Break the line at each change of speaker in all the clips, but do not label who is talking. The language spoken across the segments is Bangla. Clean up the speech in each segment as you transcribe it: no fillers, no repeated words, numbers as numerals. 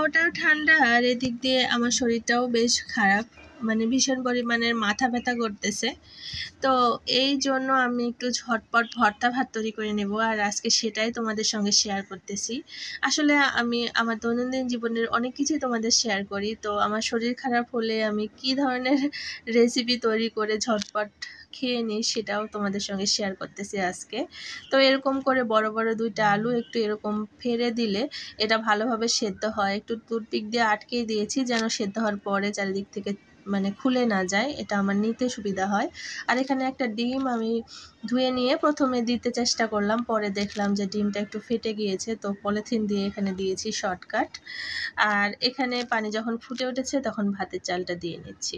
আবহাওয়াটাও ঠান্ডা আর এদিক দিয়ে আমার শরীরটাও বেশ খারাপ, মানে ভীষণ পরিমাণের মাথা ব্যথা করতেছে। তো এই জন্য আমি একটু ঝটপট ভর্তা ভাত তৈরি করে নেব, আর আজকে সেটাই তোমাদের সঙ্গে শেয়ার করতেছি। আসলে আমি আমার দৈনন্দিন জীবনের অনেক কিছুই তোমাদের শেয়ার করি, তো আমার শরীর খারাপ হলে আমি কি ধরনের রেসিপি তৈরি করে ঝটপট খেয়ে নিই সেটাও তোমাদের সঙ্গে শেয়ার করতেছি আজকে। তো এরকম করে বড় বড় দুইটা আলু একটু এরকম ফেড়ে দিলে এটা ভালোভাবে সেদ্ধ হয়। একটু টুথপিক দিয়ে আটকে দিয়েছি যেন সেদ্ধ হওয়ার পরে চারিদিক থেকে মানে খুলে না যায়, এটা আমার নিতে সুবিধা হয়। আর এখানে একটা ডিম আমি ধুয়ে নিয়ে প্রথমে দিতে চেষ্টা করলাম, পরে দেখলাম যে ডিমটা একটু ফেটে গিয়েছে, তো পলিথিন দিয়ে এখানে দিয়েছি শর্টকাট। আর এখানে পানি যখন ফুটে উঠেছে তখন ভাতের চালটা দিয়ে নিচ্ছি।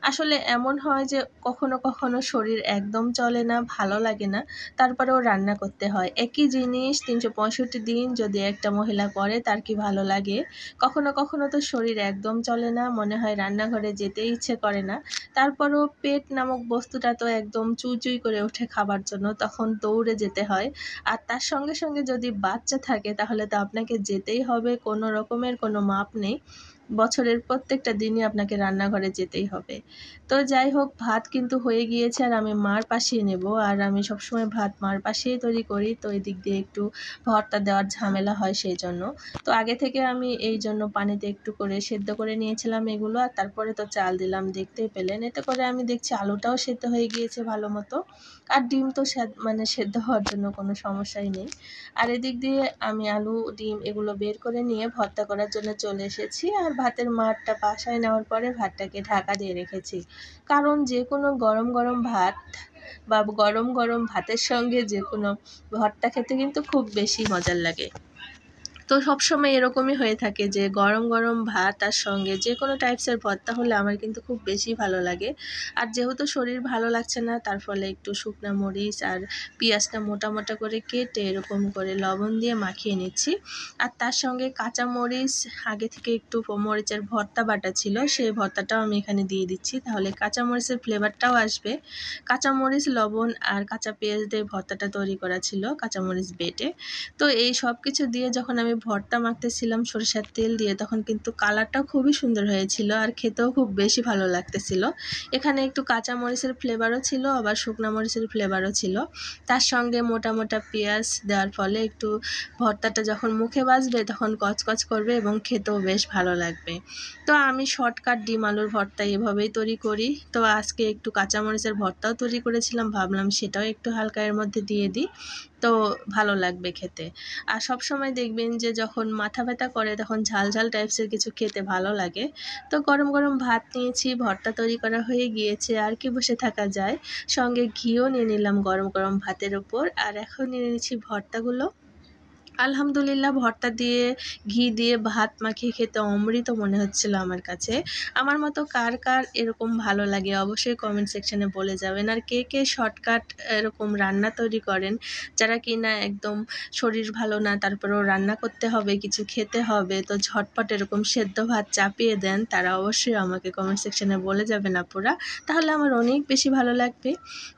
আসলে এমন হয় যে কখনো কখনো শরীর একদম চলে না, ভালো লাগে না, তারপরেও রান্না করতে হয়। একই জিনিস 365 দিন যদি একটা মহিলা করে তার কি ভালো লাগে। কখনো কখনো তো শরীর একদম চলে না, মনে হয় রান্নাঘরে যেতে ইচ্ছে করে না, তারপরও পেট নামক বস্তুটা তো একদম চুই করে ওঠে খাবার জন্য, তখন দৌড়ে যেতে হয়। আর তার সঙ্গে সঙ্গে যদি বাচ্চা থাকে তাহলে তো আপনাকে যেতেই হবে, কোনো রকমের কোনো মাপ নেই। বছরের প্রত্যেকটা দিনই আপনাকে রান্নাঘরে যেতেই হবে। তো যাই হোক, ভাত কিন্তু হয়ে গিয়েছে আর আমি মাড় পাশিয়ে নেব। আর আমি সবসময় ভাত মাড় পাশিয়েই তৈরি করি, তো এদিক দিয়ে একটু ভর্তা দেওয়ার ঝামেলা হয় সেই জন্য। তো আগে থেকে আমি এই জন্য পানিতে একটু করে সেদ্ধ করে নিয়েছিলাম এগুলো, আর তারপরে তো চাল দিলাম, দেখতেই পেলেন। এতে করে আমি দেখছি আলুটাও সেদ্ধ হয়ে গিয়েছে ভালো মতো, আর ডিম তো মানে সেদ্ধ হওয়ার জন্য কোনো সমস্যাই নেই। আর এদিক দিয়ে আমি আলু ডিম এগুলো বের করে নিয়ে ভর্তা করার জন্য চলে এসেছি। আর ভাতের মাড়টা বাসায় নেওয়ার পরে ভাতটাকে ঢাকা দিয়ে রেখেছি, কারণ যে কোনো গরম গরম ভাত বা গরম গরম ভাতের সঙ্গে যে কোনো ভর্তা খেতে কিন্তু খুব বেশি মজার লাগে। তো সবসময় এরকমই হয়ে থাকে যে গরম গরম ভাত আর সঙ্গে যে কোনো টাইপসের ভর্তা হলে আমার কিন্তু খুব বেশি ভালো লাগে। আর যেহেতু শরীর ভালো লাগছে না, তার ফলে একটু শুকনা মরিচ আর পেঁয়াজটা মোটা মোটা করে কেটে এরকম করে লবণ দিয়ে মাখিয়ে নিচ্ছি। আর তার সঙ্গে কাঁচা মরিচ আগে থেকে একটু মরিচের ভর্তা বাটা ছিল, সেই ভর্তাটাও আমি এখানে দিয়ে দিচ্ছি, তাহলে কাঁচা মরিচের ফ্লেভারটাও আসবে। কাঁচা মরিচ, লবণ আর কাঁচা পেঁয়াজ দিয়ে ভর্তাটা তৈরি করা ছিল কাঁচা মরিচ বেটে। তো এই সব কিছু দিয়ে যখন আমি ভর্তা মাখতেছিলাম সরিষার তেল দিয়ে, তখন কিন্তু কালারটাও খুবই সুন্দর হয়েছিল আর খেতেও খুব বেশি ভালো লাগতেছিল। এখানে একটু কাঁচা মরিচের ফ্লেভারও ছিল, আবার শুকনা মরিচের ফ্লেভারও ছিল। তার সঙ্গে মোটা মোটা পেঁয়াজ দেওয়ার ফলে একটু ভর্তাটা যখন মুখে বাজবে তখন কচকচ করবে এবং খেতেও বেশ ভালো লাগবে। তো আমি শর্টকাট ডিম আলুর ভর্তা এভাবেই তৈরি করি। তো আজকে একটু কাঁচা মরিচের ভর্তাও তৈরি করেছিলাম, ভাবলাম সেটাও একটু হালকা এর মধ্যে দিয়ে দিই, তো ভালো লাগবে খেতে। আর সবসময় দেখবেন যে যখন মাথা ব্যথা করে তখন ঝাল ঝাল টাইপসের কিছু খেতে ভালো লাগে। তো গরম গরম ভাত নিয়েছি, ভর্তা তৈরি করা হয়ে গিয়েছে, আর কি বসে থাকা যায়। সঙ্গে ঘিও নিয়ে নিলাম গরম গরম ভাতের ওপর, আর এখন নিয়ে নিচ্ছি ভর্তাগুলো। আলহামদুলিল্লাহ, ভর্তা দিয়ে ঘি দিয়ে ভাত মাখিয়ে খেতে অমৃত মনে হচ্ছিল আমার কাছে। আমার মতো কার কার এরকম ভালো লাগে অবশ্যই কমেন্ট সেকশনে বলে যাবেন। আর কে কে শর্টকাট এরকম রান্না তৈরি করেন, যারা কিনা একদম শরীর ভালো না তারপরেও রান্না করতে হবে, কিছু খেতে হবে, তো ঝটপট এরকম সেদ্ধ ভাত চাপিয়ে দেন, তারা অবশ্যই আমাকে কমেন্ট সেকশনে বলে যাবেন আপুরা, তাহলে আমার অনেক বেশি ভালো লাগবে।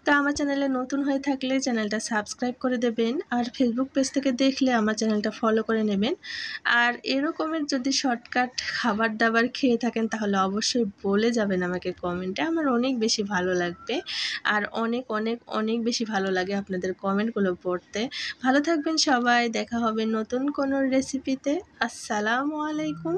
তো আমার চ্যানেলে নতুন হয়ে থাকলে চ্যানেলটা সাবস্ক্রাইব করে দেবেন, আর ফেসবুক পেজ থেকে দেখলে আমার চ্যানেলটা ফলো করে নেবেন। আর এরকমের যদি শর্টকাট খাবার দাবার খেয়ে থাকেন তাহলে অবশ্যই বলে যাবেন আমাকে কমেন্টে, আমার অনেক বেশি ভালো লাগবে। আর অনেক অনেক অনেক বেশি ভালো লাগে আপনাদের কমেন্টগুলো পড়তে। ভালো থাকবেন সবাই, দেখা হবে নতুন কোনো রেসিপিতে। আসসালামু আলাইকুম।